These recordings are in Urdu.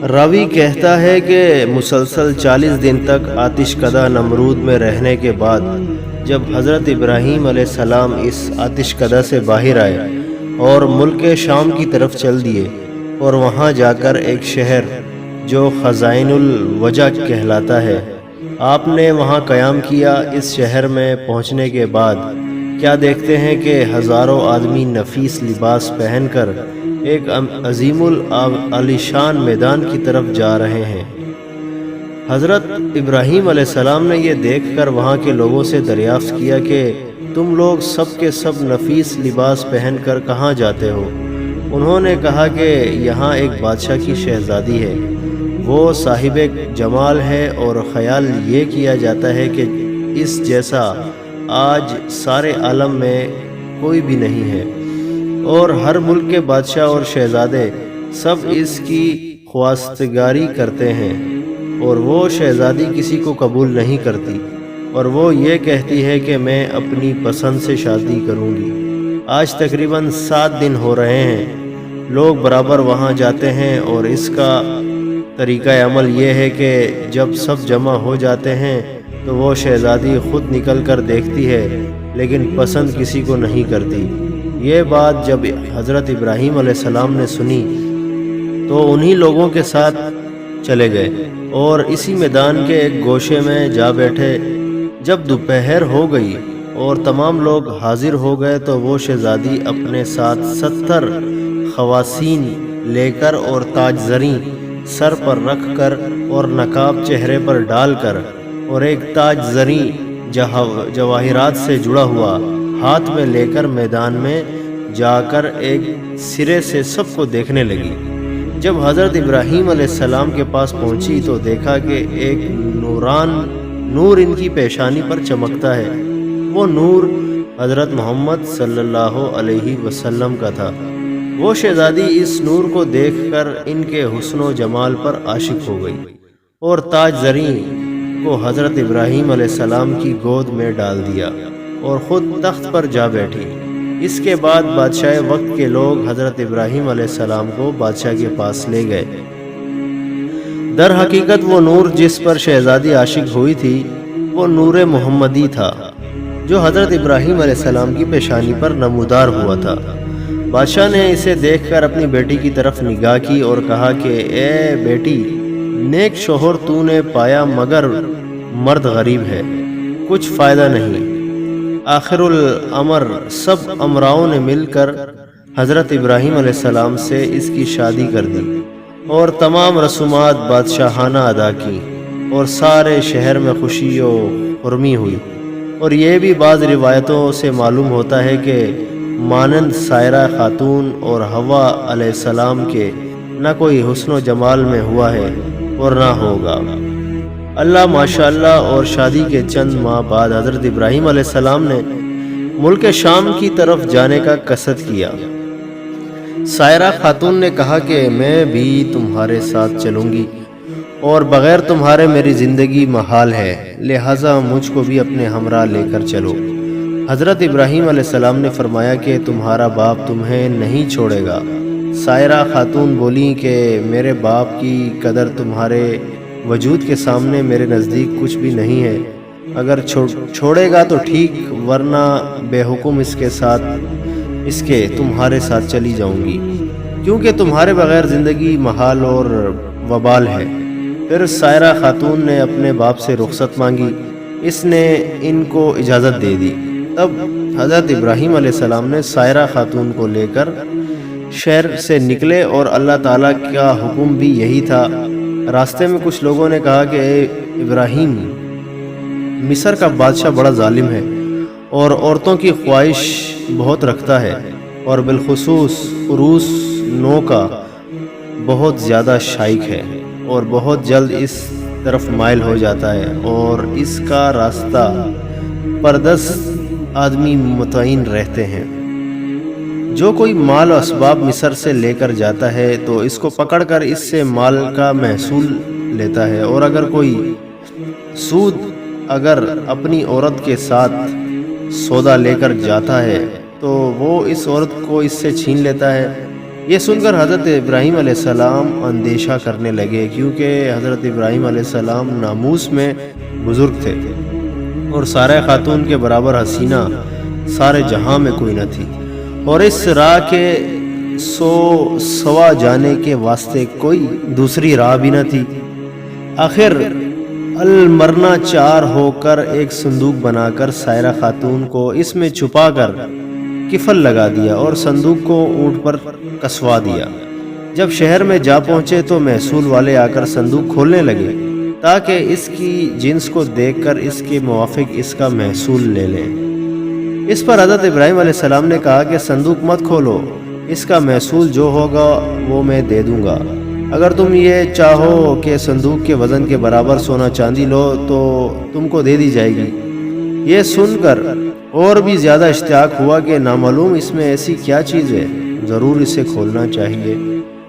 راوی کہتا ہے کہ مسلسل 40 دن تک آتش کدہ نمرود میں رہنے کے بعد جب حضرت ابراہیم علیہ السلام اس آتش کدہ سے باہر آئے اور ملک شام کی طرف چل دیے اور وہاں جا کر ایک شہر جو خزائن الوجہ کہلاتا ہے آپ نے وہاں قیام کیا۔ اس شہر میں پہنچنے کے بعد کیا دیکھتے ہیں کہ ہزاروں آدمی نفیس لباس پہن کر ایک عظیم العالیشان میدان کی طرف جا رہے ہیں۔ حضرت ابراہیم علیہ السلام نے یہ دیکھ کر وہاں کے لوگوں سے دریافت کیا کہ تم لوگ سب کے سب نفیس لباس پہن کر کہاں جاتے ہو؟ انہوں نے کہا کہ یہاں ایک بادشاہ کی شہزادی ہے، وہ صاحب جمال ہے اور خیال یہ کیا جاتا ہے کہ اس جیسا آج سارے عالم میں کوئی بھی نہیں ہے، اور ہر ملک کے بادشاہ اور شہزادے سب اس کی خواستگاری کرتے ہیں، اور وہ شہزادی کسی کو قبول نہیں کرتی، اور وہ یہ کہتی ہے کہ میں اپنی پسند سے شادی کروں گی۔ آج تقریباً 7 دن ہو رہے ہیں، لوگ برابر وہاں جاتے ہیں، اور اس کا طریقہ عمل یہ ہے کہ جب سب جمع ہو جاتے ہیں تو وہ شہزادی خود نکل کر دیکھتی ہے لیکن پسند کسی کو نہیں کرتی۔ یہ بات جب حضرت ابراہیم علیہ السلام نے سنی تو انہی لوگوں کے ساتھ چلے گئے اور اسی میدان کے ایک گوشے میں جا بیٹھے۔ جب دوپہر ہو گئی اور تمام لوگ حاضر ہو گئے تو وہ شہزادی اپنے ساتھ 70 خواتین لے کر اور تاج زریں سر پر رکھ کر اور نقاب چہرے پر ڈال کر اور ایک تاج زریں جواہرات سے جڑا ہوا ہاتھ میں لے کر میدان میں جا کر ایک سرے سے سب کو دیکھنے لگی۔ جب حضرت ابراہیم علیہ السلام کے پاس پہنچی تو دیکھا کہ ایک نور ان کی پیشانی پر چمکتا ہے۔ وہ نور حضرت محمد صلی اللہ علیہ وسلم کا تھا۔ وہ شہزادی اس نور کو دیکھ کر ان کے حسن و جمال پر عاشق ہو گئی اور تاج زریں کو حضرت ابراہیم علیہ السلام کی گود میں ڈال دیا اور خود تخت پر جا بیٹھی۔ اس کے بعد بادشاہ وقت کے لوگ حضرت ابراہیم علیہ السلام کو بادشاہ کے پاس لے گئے۔ در حقیقت وہ نور جس پر شہزادی عاشق ہوئی تھی وہ نور محمدی تھا جو حضرت ابراہیم علیہ السلام کی پیشانی پر نمودار ہوا تھا۔ بادشاہ نے اسے دیکھ کر اپنی بیٹی کی طرف نگاہ کی اور کہا کہ اے بیٹی، نیک شوہر تو نے پایا مگر مرد غریب ہے، کچھ فائدہ نہیں۔ آخر الامر سب امراؤں نے مل کر حضرت ابراہیم علیہ السلام سے اس کی شادی کر دی اور تمام رسومات بادشاہانہ ادا کی اور سارے شہر میں خوشی و خرمی ہوئی۔ اور یہ بھی بعض روایتوں سے معلوم ہوتا ہے کہ مانند سائرہ خاتون اور حوا علیہ السلام کے نہ کوئی حسن و جمال میں ہوا ہے اور نہ ہوگا۔ اللہ ماشاءاللہ۔ اور شادی کے چند ماہ بعد حضرت ابراہیم علیہ السلام نے ملک شام کی طرف جانے کا قصد کیا۔ سائرہ خاتون نے کہا کہ میں بھی تمہارے ساتھ چلوں گی اور بغیر تمہارے میری زندگی محال ہے، لہٰذا مجھ کو بھی اپنے ہمراہ لے کر چلو۔ حضرت ابراہیم علیہ السلام نے فرمایا کہ تمہارا باپ تمہیں نہیں چھوڑے گا۔ سائرہ خاتون بولی کہ میرے باپ کی قدر تمہارے وجود کے سامنے میرے نزدیک کچھ بھی نہیں ہے، اگر چھوڑے گا تو ٹھیک، ورنہ بے حکم اس کے تمہارے ساتھ چلی جاؤں گی، کیونکہ تمہارے بغیر زندگی محال اور وبال ہے۔ پھر سائرہ خاتون نے اپنے باپ سے رخصت مانگی، اس نے ان کو اجازت دے دی۔ تب حضرت ابراہیم علیہ السلام نے سائرہ خاتون کو لے کر شہر سے نکلے اور اللہ تعالیٰ کا حکم بھی یہی تھا۔ راستے میں کچھ لوگوں نے کہا کہ اے ابراہیم، مصر کا بادشاہ بڑا ظالم ہے اور عورتوں کی خواہش بہت رکھتا ہے، اور بالخصوص عروس نو کا بہت زیادہ شائق ہے اور بہت جلد اس طرف مائل ہو جاتا ہے، اور اس کا راستہ پردست آدمی متعین رہتے ہیں۔ جو کوئی مال و اسباب مصر سے لے کر جاتا ہے تو اس کو پکڑ کر اس سے مال کا محصول لیتا ہے، اور اگر کوئی سود اگر اپنی عورت کے ساتھ سودا لے کر جاتا ہے تو وہ اس عورت کو اس سے چھین لیتا ہے، یہ سن کر حضرت ابراہیم علیہ السلام اندیشہ کرنے لگے، کیونکہ حضرت ابراہیم علیہ السلام ناموس میں بزرگ تھے اور سارے خاتون کے برابر حسینہ سارے جہاں میں کوئی نہ تھی، اور اس راہ کے سوا جانے کے واسطے کوئی دوسری راہ بھی نہ تھی۔ آخر المرنا چار ہو کر ایک صندوق بنا کر سائرہ خاتون کو اس میں چھپا کر کفل لگا دیا اور صندوق کو اونٹ پر کسوا دیا۔ جب شہر میں جا پہنچے تو محصول والے آ کر صندوق کھولنے لگے تاکہ اس کی جنس کو دیکھ کر اس کے موافق اس کا محصول لے لیں۔ اس پر حضرت ابراہیم علیہ السلام نے کہا کہ صندوق مت کھولو، اس کا محصول جو ہوگا وہ میں دے دوں گا۔ اگر تم یہ چاہو کہ صندوق کے وزن کے برابر سونا چاندی لو تو تم کو دے دی جائے گی۔ یہ سن کر اور بھی زیادہ اشتیاق ہوا کہ نامعلوم اس میں ایسی کیا چیز ہے، ضرور اسے کھولنا چاہیے۔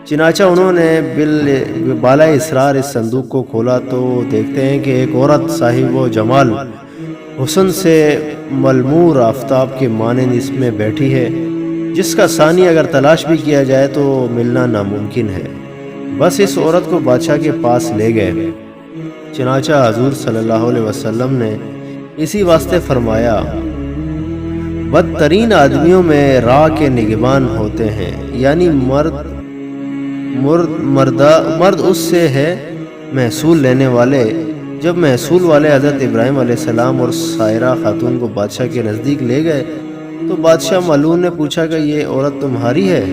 چنانچہ انہوں نے بالائے اصرار اس صندوق کو کھولا تو دیکھتے ہیں کہ ایک عورت صاحب و جمال حسن سے ملمور آفتاب کے مانند اس میں بیٹھی ہے، جس کا ثانی اگر تلاش بھی کیا جائے تو ملنا ناممکن ہے۔ بس اس عورت کو بادشاہ کے پاس لے گئے۔ چنانچہ حضور صلی اللہ علیہ وسلم نے اسی واسطے فرمایا، بدترین آدمیوں میں راہ کے نگہبان ہوتے ہیں، یعنی مرد اس سے ہے محصول لینے والے۔ جب محصول والے حضرت ابراہیم علیہ السلام اور سائرہ خاتون کو بادشاہ کے نزدیک لے گئے تو بادشاہ ملعون نے پوچھا کہ یہ عورت تمہاری ہے؟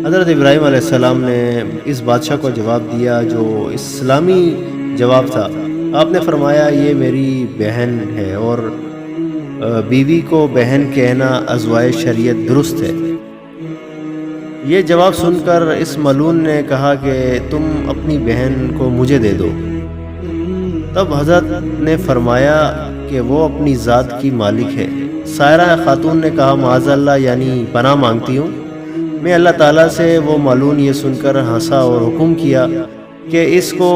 حضرت ابراہیم علیہ السلام نے اس بادشاہ کو جواب دیا جو اسلامی جواب تھا۔ آپ نے فرمایا، یہ میری بہن ہے، اور بیوی کو بہن کہنا ازوائے شریعت درست ہے۔ یہ جواب سن کر اس ملعون نے کہا کہ تم اپنی بہن کو مجھے دے دو۔ تب حضرت نے فرمایا کہ وہ اپنی ذات کی مالک ہے۔ سائرہ خاتون نے کہا، معاذ اللہ، یعنی پناہ مانگتی ہوں میں اللہ تعالیٰ سے۔ وہ ملعون یہ سن کر ہنسا اور حکم کیا کہ اس کو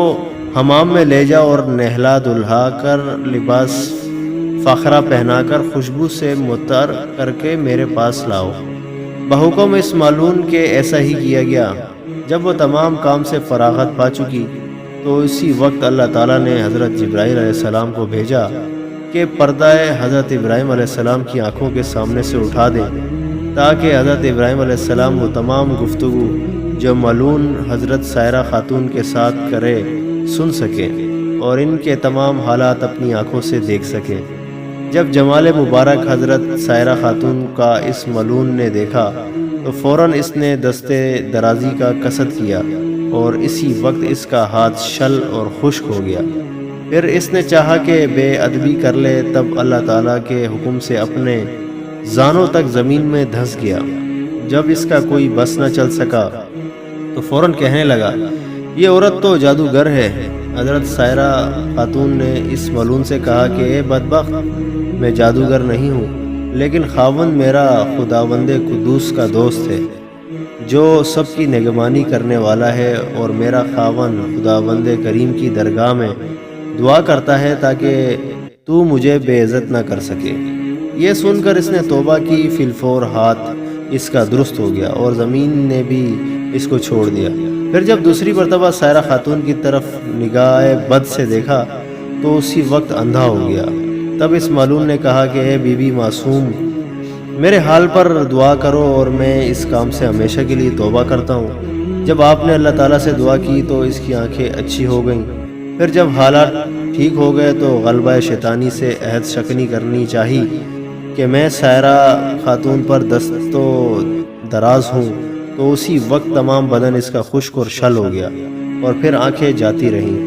حمام میں لے جاؤ اور نہلا دھلا کر لباس فاخرہ پہنا کر خوشبو سے معطر کر کے میرے پاس لاؤ۔ بحکم اس ملعون کے ایسا ہی کیا گیا۔ جب وہ تمام کام سے فراغت پا چکی تو اسی وقت اللہ تعالیٰ نے حضرت جبرائیل علیہ السلام کو بھیجا کہ پردہ حضرت ابراہیم علیہ السلام کی آنکھوں کے سامنے سے اٹھا دے، تاکہ حضرت ابراہیم علیہ السلام وہ تمام گفتگو جو ملعون حضرت سائرہ خاتون کے ساتھ کرے سن سکیں اور ان کے تمام حالات اپنی آنکھوں سے دیکھ سکیں۔ جب جمال مبارک حضرت سائرہ خاتون کا اس ملعون نے دیکھا تو فوراً اس نے دستے درازی کا قصد کیا اور اسی وقت اس کا ہاتھ شل اور خشک ہو گیا۔ پھر اس نے چاہا کہ بے ادبی کر لے، تب اللہ تعالیٰ کے حکم سے اپنے زانوں تک زمین میں دھنس گیا۔ جب اس کا کوئی بس نہ چل سکا تو فوراً کہنے لگا، یہ عورت تو جادوگر ہے۔ حضرت سائرہ خاتون نے اس ملعون سے کہا کہ اے بدبخت، میں جادوگر نہیں ہوں، لیکن خاوند میرا خداوند قدوس کا دوست ہے جو سب کی نگہبانی کرنے والا ہے، اور میرا خاوند خداوند کریم کی درگاہ میں دعا کرتا ہے تاکہ تو مجھے بے عزت نہ کر سکے۔ یہ سن کر اس نے توبہ کی، فی الفور ہاتھ اس کا درست ہو گیا اور زمین نے بھی اس کو چھوڑ دیا۔ پھر جب دوسری مرتبہ سائرہ خاتون کی طرف نگاہ بد سے دیکھا تو اسی وقت اندھا ہو گیا۔ تب اس ملعون نے کہا کہ اے بی بی معصوم، میرے حال پر دعا کرو اور میں اس کام سے ہمیشہ کے لیے توبہ کرتا ہوں۔ جب آپ نے اللہ تعالیٰ سے دعا کی تو اس کی آنکھیں اچھی ہو گئیں۔ پھر جب حالات ٹھیک ہو گئے تو غلبہ شیطانی سے عہد شکنی کرنی چاہی کہ میں سائرہ خاتون پر دست و دراز ہوں، تو اسی وقت تمام بدن اس کا خشک اور شل ہو گیا اور پھر آنکھیں جاتی رہیں۔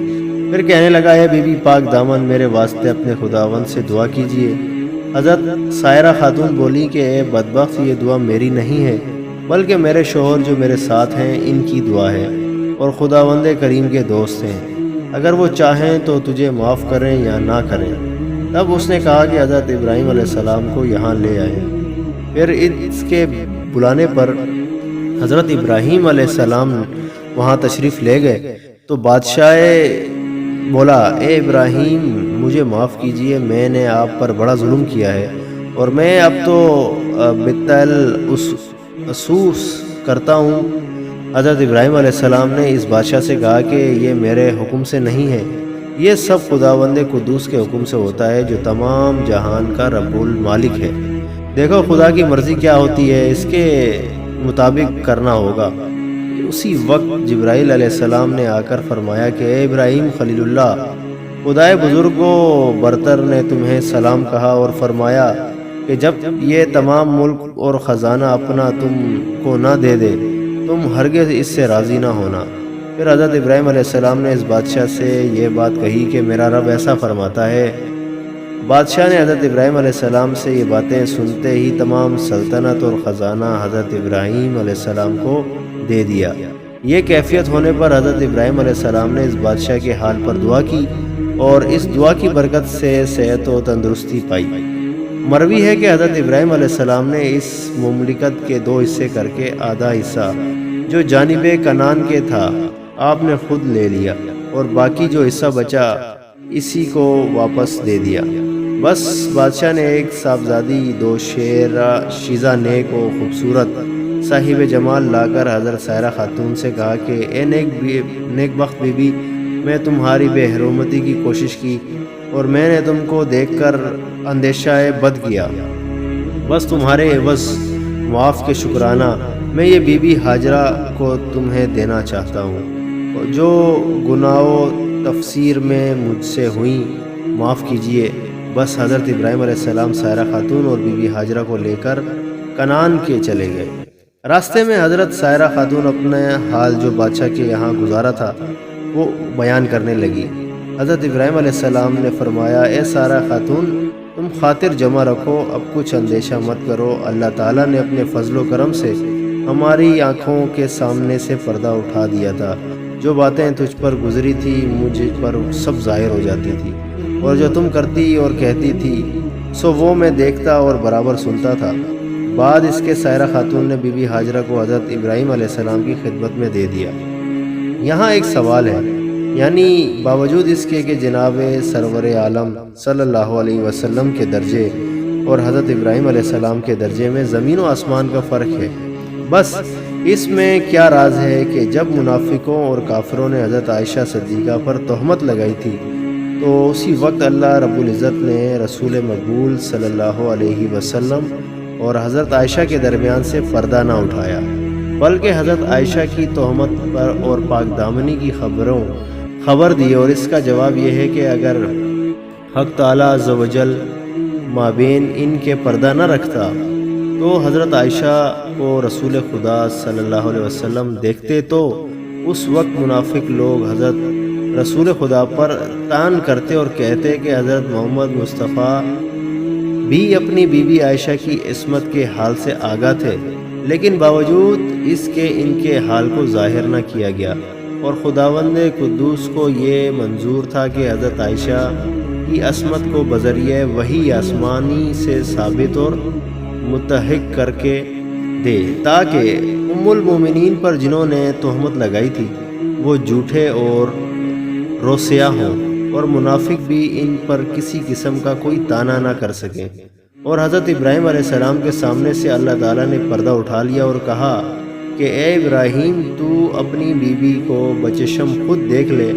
پھر کہنے لگا، اے بی بی پاک دامن، میرے واسطے اپنے خداوند سے دعا کیجیے۔ حضرت سائرہ خاتون بولی کہ اے بدبخت، یہ دعا میری نہیں ہے بلکہ میرے شوہر جو میرے ساتھ ہیں ان کی دعا ہے اور خداوند کریم کے دوست ہیں، اگر وہ چاہیں تو تجھے معاف کریں یا نہ کریں۔ تب اس نے کہا کہ حضرت ابراہیم علیہ السلام کو یہاں لے آئیں۔ پھر اس کے بلانے پر حضرت ابراہیم علیہ السلام وہاں تشریف لے گئے تو بادشاہ بولا، اے ابراہیم، مجھے معاف کیجئے، میں نے آپ پر بڑا ظلم کیا ہے اور میں اب تو کرتا ہوں۔ حضرت ابراہیم علیہ السلام نے اس بادشاہ سے کہا کہ یہ میرے حکم سے نہیں ہے، یہ سب خداوند قدوس کے حکم سے ہوتا ہے جو تمام جہان کا رب المالک ہے۔ دیکھو خدا کی مرضی کیا ہوتی ہے، اس کے مطابق کرنا ہوگا۔ اسی وقت جبرائیل علیہ السلام نے آ کر فرمایا کہ اے ابراہیم خلیل اللہ، خدائے بزرگ و برتر نے تمہیں سلام کہا اور فرمایا کہ جب یہ تمام ملک اور خزانہ اپنا تم کو نہ دے دے تم ہرگز اس سے راضی نہ ہونا۔ پھر حضرت ابراہیم علیہ السلام نے اس بادشاہ سے یہ بات کہی کہ میرا رب ایسا فرماتا ہے۔ بادشاہ نے حضرت ابراہیم علیہ السلام سے یہ باتیں سنتے ہی تمام سلطنت اور خزانہ حضرت ابراہیم علیہ السلام کو دے دیا۔ یہ کیفیت ہونے پر حضرت ابراہیم علیہ السلام نے اس بادشاہ کے حال پر دعا کی اور اس دعا کی برکت سے صحت و تندرستی پائی۔ مروی ہے کہ حضرت ابراہیم علیہ السلام نے اس مملکت کے 2 حصے کر کے آدھا حصہ جو جانب کنعان کے تھا آپ نے خود لے لیا اور باقی جو حصہ بچا اسی کو واپس دے دیا۔ بس بادشاہ نے ایک صاحبزادی 2 شیزہ نیک و خوبصورت صاحب جمال لا کر حضرت سائرہ خاتون سے کہا کہ اے نیک بخت بی بی، میں تمہاری بے حرمتی کی کوشش کی اور میں نے تم کو دیکھ کر اندیشہ بد کیا، بس تمہارے عوض معاف کے شکرانہ میں یہ بی بی ہاجرہ کو تمہیں دینا چاہتا ہوں، جو گناہ و تفسیر میں مجھ سے ہوئیں معاف کیجئے۔ بس حضرت ابراہیم علیہ السلام سائرہ خاتون اور بی بی ہاجرہ کو لے کر کنعان کے چلے گئے۔ راستے میں حضرت سائرہ خاتون اپنا حال جو بادشاہ کے یہاں گزارا تھا وہ بیان کرنے لگی۔ حضرت ابراہیم علیہ السلام نے فرمایا اے سائرہ خاتون، تم خاطر جمع رکھو، اب کچھ اندیشہ مت کرو، اللہ تعالیٰ نے اپنے فضل و کرم سے ہماری آنکھوں کے سامنے سے پردہ اٹھا دیا تھا۔ جو باتیں تجھ پر گزری تھی مجھ پر سب ظاہر ہو جاتی تھی، اور جو تم کرتی اور کہتی تھی سو وہ میں دیکھتا اور برابر سنتا تھا۔ بعد اس کے سائرہ خاتون نے بی بی ہاجرہ کو حضرت ابراہیم علیہ السلام کی خدمت میں دے دیا۔ یہاں ایک سوال ہے، یعنی باوجود اس کے کہ جناب سرور عالم صلی اللہ علیہ وسلم کے درجے اور حضرت ابراہیم علیہ السلام کے درجے میں زمین و آسمان کا فرق ہے، بس اس میں کیا راز ہے کہ جب منافقوں اور کافروں نے حضرت عائشہ صدیقہ پر تہمت لگائی تھی تو اسی وقت اللہ رب العزت نے رسول مقبول صلی اللہ علیہ وسلم اور حضرت عائشہ کے درمیان سے پردہ نہ اٹھایا، بلکہ حضرت عائشہ کی تہمت پر اور پاک دامنی کی خبر دی، اور اس کا جواب یہ ہے کہ اگر حق تعالیٰ عز و جل مابین ان کے پردہ نہ رکھتا تو حضرت عائشہ کو رسول خدا صلی اللہ علیہ وسلم دیکھتے تو اس وقت منافق لوگ حضرت رسول خدا پر طعن کرتے اور کہتے کہ حضرت محمد مصطفیٰ بھی اپنی بی بی عائشہ کی عصمت کے حال سے آگاہ تھے، لیکن باوجود اس کے ان کے حال کو ظاہر نہ کیا گیا، اور خداوند قدوس کو یہ منظور تھا کہ حضرت عائشہ کی عصمت کو بذریعہ وحی آسمانی سے ثابت اور متحق کر کے دے، تاکہ ام المومنین پر جنہوں نے تہمت لگائی تھی وہ جھوٹے اور روسیا ہوں، اور منافق بھی ان پر کسی قسم کا کوئی طعنہ نہ کر سکیں۔ اور حضرت ابراہیم علیہ السلام کے سامنے سے اللہ تعالیٰ نے پردہ اٹھا لیا اور کہا کہ اے ابراہیم، تو اپنی بیوی کو بچشم خود دیکھ لے،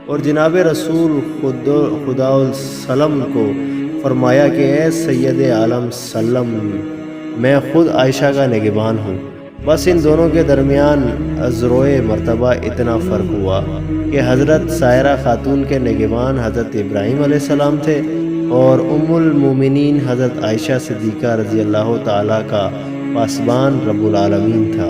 اور جناب رسول خدا السلام کو فرمایا کہ اے سید عالم سلم، میں خود عائشہ کا نگہبان ہوں۔ بس ان دونوں کے درمیان ازروئے مرتبہ اتنا فرق ہوا کہ حضرت سائرہ خاتون کے نگہبان حضرت ابراہیم علیہ السلام تھے اور ام المومنین حضرت عائشہ صدیقہ رضی اللہ تعالیٰ کا پاسبان رب العالمین تھا۔